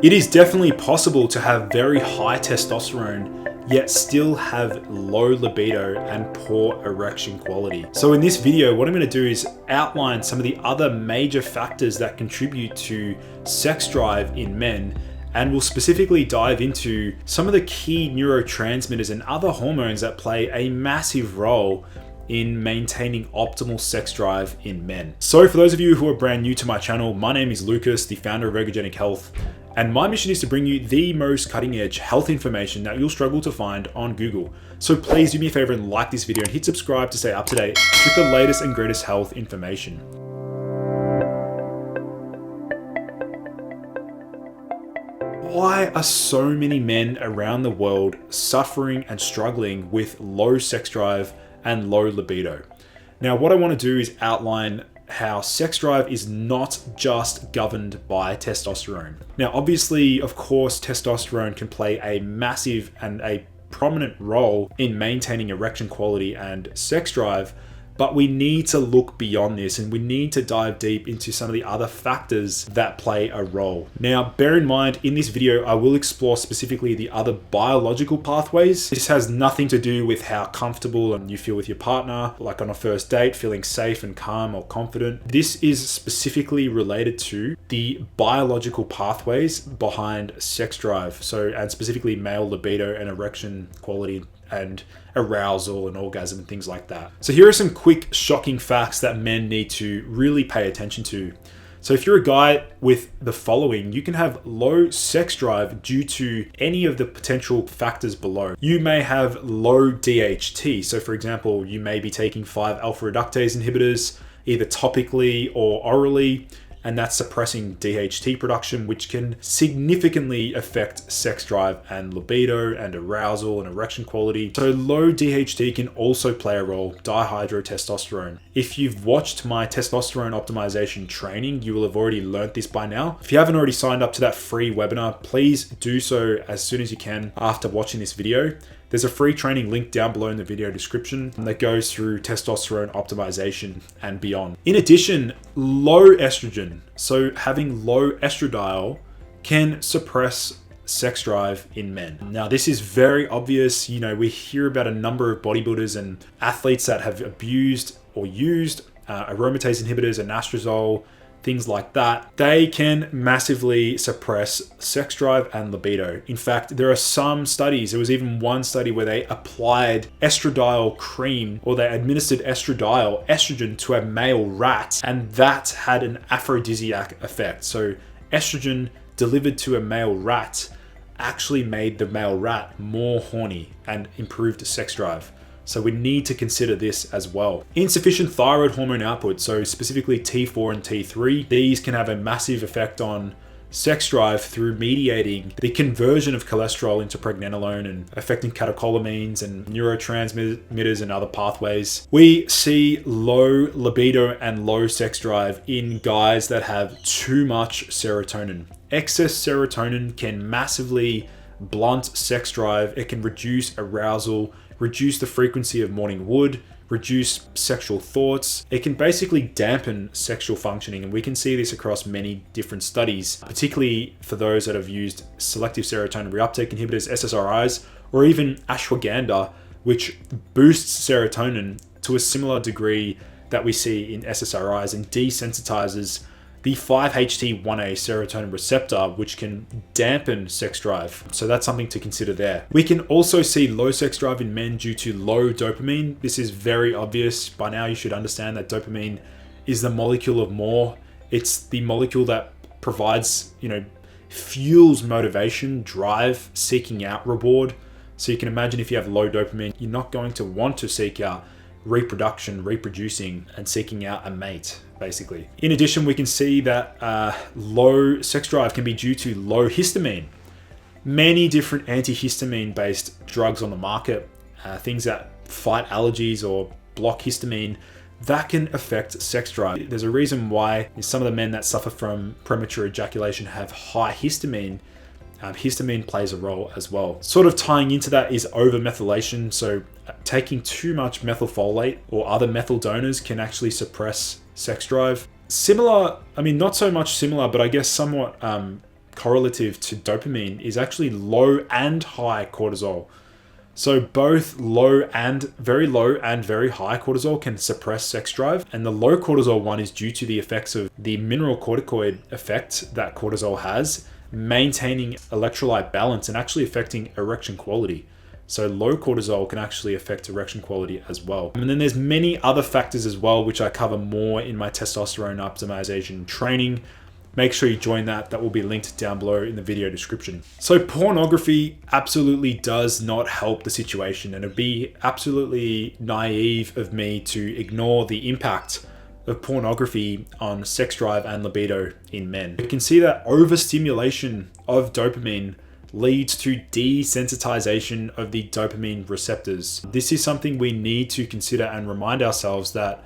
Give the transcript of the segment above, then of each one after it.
It is definitely possible to have very high testosterone yet still have low libido and poor erection quality. So in this video, what I'm going to do is outline some of the other major factors that contribute to sex drive in men, and we'll specifically dive into some of the key neurotransmitters and other hormones that play a massive role in maintaining optimal sex drive in men. So for those of you who are brand new to my channel, my name is Lucas, the founder of Ergogenic Health, and my mission is to bring you the most cutting edge health information that you'll struggle to find on Google. So please do me a favor and like this video and hit subscribe to stay up to date with the latest and greatest health information. Why are so many men around the world suffering and struggling with low sex drive and low libido? Now, what I want to do is outline how sex drive is not just governed by testosterone. Now, obviously, of course, testosterone can play a massive and a prominent role in maintaining erection quality and sex drive, but we need to look beyond this and we need to dive deep into some of the other factors that play a role. Now, bear in mind, in this video, I will explore specifically the other biological pathways. This has nothing to do with how comfortable you feel with your partner, like on a first date, feeling safe and calm or confident. This is specifically related to the biological pathways behind sex drive. So, and specifically male libido and erection quality and arousal and orgasm and things like that. So here are some quick shocking facts that men need to really pay attention to. So if you're a guy with the following, you can have low sex drive due to any of the potential factors below. You may have low DHT. So for example, you may be taking 5-alpha reductase inhibitors either topically or orally, and that's suppressing DHT production, which can significantly affect sex drive and libido and arousal and erection quality. So low DHT can also play a role, dihydrotestosterone. If you've watched my testosterone optimization training, you will have already learned this by now. If you haven't already signed up to that free webinar, please do so as soon as you can after watching this video. There's a free training link down below in the video description that goes through testosterone optimization and beyond. In addition, low estrogen, so having low estradiol, can suppress sex drive in men. Now, this is very obvious. You know, we hear about a number of bodybuilders and athletes that have abused or used aromatase inhibitors and anastrozole, things like that. They can massively suppress sex drive and libido. In fact, there are some studies, there was even one study where they applied estradiol cream, or they administered estrogen to a male rat, and that had an aphrodisiac effect. So estrogen delivered to a male rat actually made the male rat more horny and improved sex drive. So we need to consider this as well. Insufficient thyroid hormone output, so specifically T4 and T3, these can have a massive effect on sex drive through mediating the conversion of cholesterol into pregnenolone and affecting catecholamines and neurotransmitters and other pathways. We see low libido and low sex drive in guys that have too much serotonin. Excess serotonin can massively blunt sex drive. It can reduce arousal, reduce the frequency of morning wood, reduce sexual thoughts. It can basically dampen sexual functioning, and we can see this across many different studies, particularly for those that have used selective serotonin reuptake inhibitors, SSRIs, or even ashwagandha, which boosts serotonin to a similar degree that we see in SSRIs and desensitizes the 5-HT1A serotonin receptor, which can dampen sex drive. So that's something to consider there. We can also see low sex drive in men due to low dopamine. This is very obvious. By now you should understand that dopamine is the molecule of more. It's the molecule that provides, fuels motivation, drive, seeking out reward. So you can imagine if you have low dopamine, you're not going to want to seek out reproduction, reproducing, and seeking out a mate, basically. In addition, we can see that low sex drive can be due to low histamine. Many different antihistamine-based drugs on the market, things that fight allergies or block histamine, that can affect sex drive. There's a reason why some of the men that suffer from premature ejaculation have high histamine. Histamine plays a role as well. Sort of tying into that is overmethylation. So taking too much methylfolate or other methyl donors can actually suppress sex drive. Similar, not so much similar, but I guess somewhat correlative to dopamine is actually low and high cortisol. So both low and very high cortisol can suppress sex drive. And the low cortisol one is due to the effects of the mineralocorticoid effect that cortisol has, maintaining electrolyte balance and actually affecting erection quality. So low cortisol can actually affect erection quality as well. And then there's many other factors as well, which I cover more in my testosterone optimization training. Make sure you join that. That will be linked down below in the video description. So pornography absolutely does not help the situation, and it'd be absolutely naive of me to ignore the impact of pornography on sex drive and libido in men. You can see that overstimulation of dopamine leads to desensitization of the dopamine receptors. This is something we need to consider and remind ourselves that,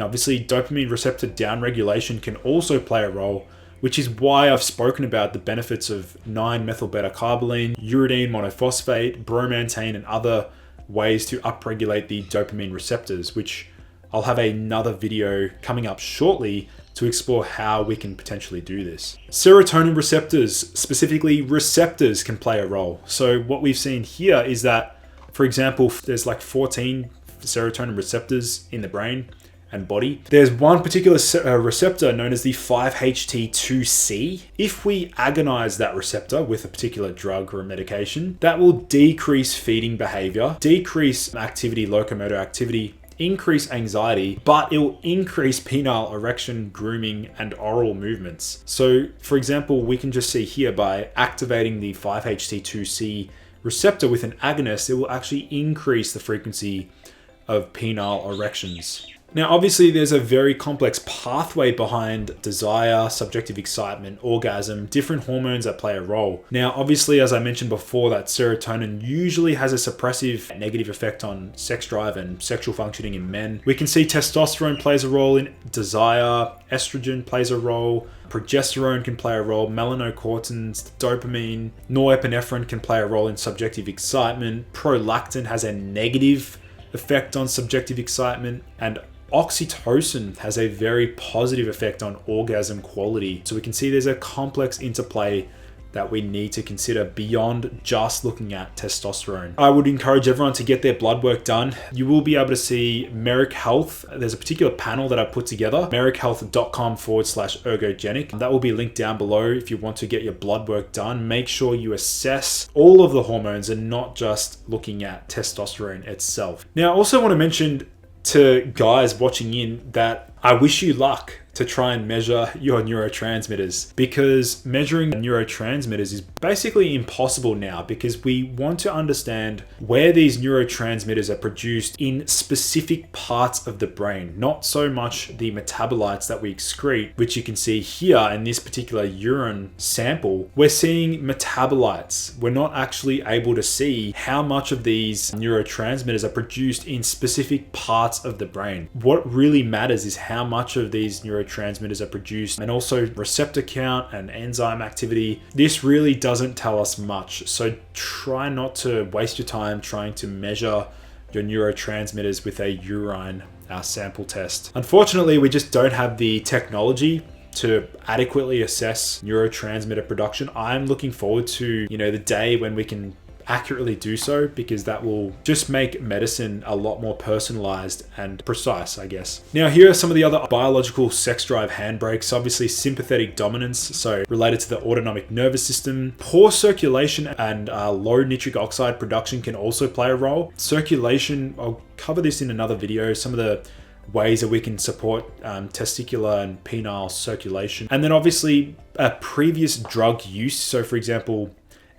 obviously dopamine receptor downregulation can also play a role, which is why I've spoken about the benefits of 9-methylbeta-carboline, uridine monophosphate, bromantane, and other ways to upregulate the dopamine receptors, which I'll have another video coming up shortly to explore how we can potentially do this. Serotonin receptors, specifically receptors, can play a role. So what we've seen here is that, for example, there's like 14 serotonin receptors in the brain and body. There's one particular receptor known as the 5-HT2C. If we agonize that receptor with a particular drug or a medication, that will decrease feeding behavior, decrease activity, locomotor activity, increase anxiety, but it will increase penile erection, grooming, and oral movements. So for example, we can just see here by activating the 5-HT2C receptor with an agonist, it will actually increase the frequency of penile erections. Now, obviously, there's a very complex pathway behind desire, subjective excitement, orgasm, different hormones that play a role. Now, obviously, as I mentioned before, that serotonin usually has a suppressive negative effect on sex drive and sexual functioning in men. We can see testosterone plays a role in desire, estrogen plays a role, progesterone can play a role, melanocortins, dopamine, norepinephrine can play a role in subjective excitement, prolactin has a negative effect on subjective excitement, and oxytocin has a very positive effect on orgasm quality. So we can see there's a complex interplay that we need to consider beyond just looking at testosterone. I would encourage everyone to get their blood work done. You will be able to see Merrick Health. There's a particular panel that I put together, merrickhealth.com/ergogenic. That will be linked down below if you want to get your blood work done. Make sure you assess all of the hormones and not just looking at testosterone itself. Now, I also want to mention to guys watching in that I wish you luck to try and measure your neurotransmitters, because measuring neurotransmitters is basically impossible now, because we want to understand where these neurotransmitters are produced in specific parts of the brain, not so much the metabolites that we excrete, which you can see here in this particular urine sample. We're seeing metabolites. We're not actually able to see how much of these neurotransmitters are produced in specific parts of the brain. What really matters is how much of these neurotransmitters are produced, and also receptor count and enzyme activity. This really doesn't tell us much, so try not to waste your time trying to measure your neurotransmitters with a urine sample test. Unfortunately, we just don't have the technology to adequately assess neurotransmitter production. I'm looking forward to, the day when we can accurately do so, because that will just make medicine a lot more personalized and precise, I guess. Now, here are some of the other biological sex drive handbrakes. Obviously, sympathetic dominance, so related to the autonomic nervous system. Poor circulation and low nitric oxide production can also play a role. Circulation, I'll cover this in another video, some of the ways that we can support testicular and penile circulation. And then obviously previous drug use. So for example,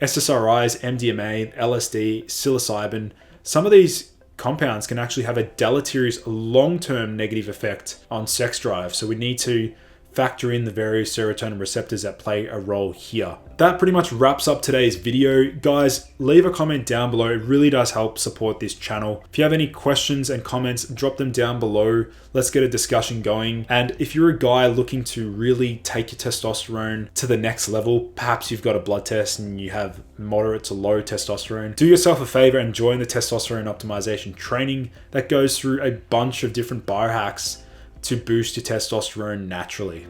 SSRIs, MDMA, LSD, psilocybin, some of these compounds can actually have a deleterious long-term negative effect on sex drive. So we need to factor in the various serotonin receptors that play a role here. That pretty much wraps up today's video. Guys, leave a comment down below. It really does help support this channel. If you have any questions and comments, drop them down below. Let's get a discussion going. And if you're a guy looking to really take your testosterone to the next level, perhaps you've got a blood test and you have moderate to low testosterone, do yourself a favor and join the testosterone optimization training that goes through a bunch of different biohacks to boost your testosterone naturally.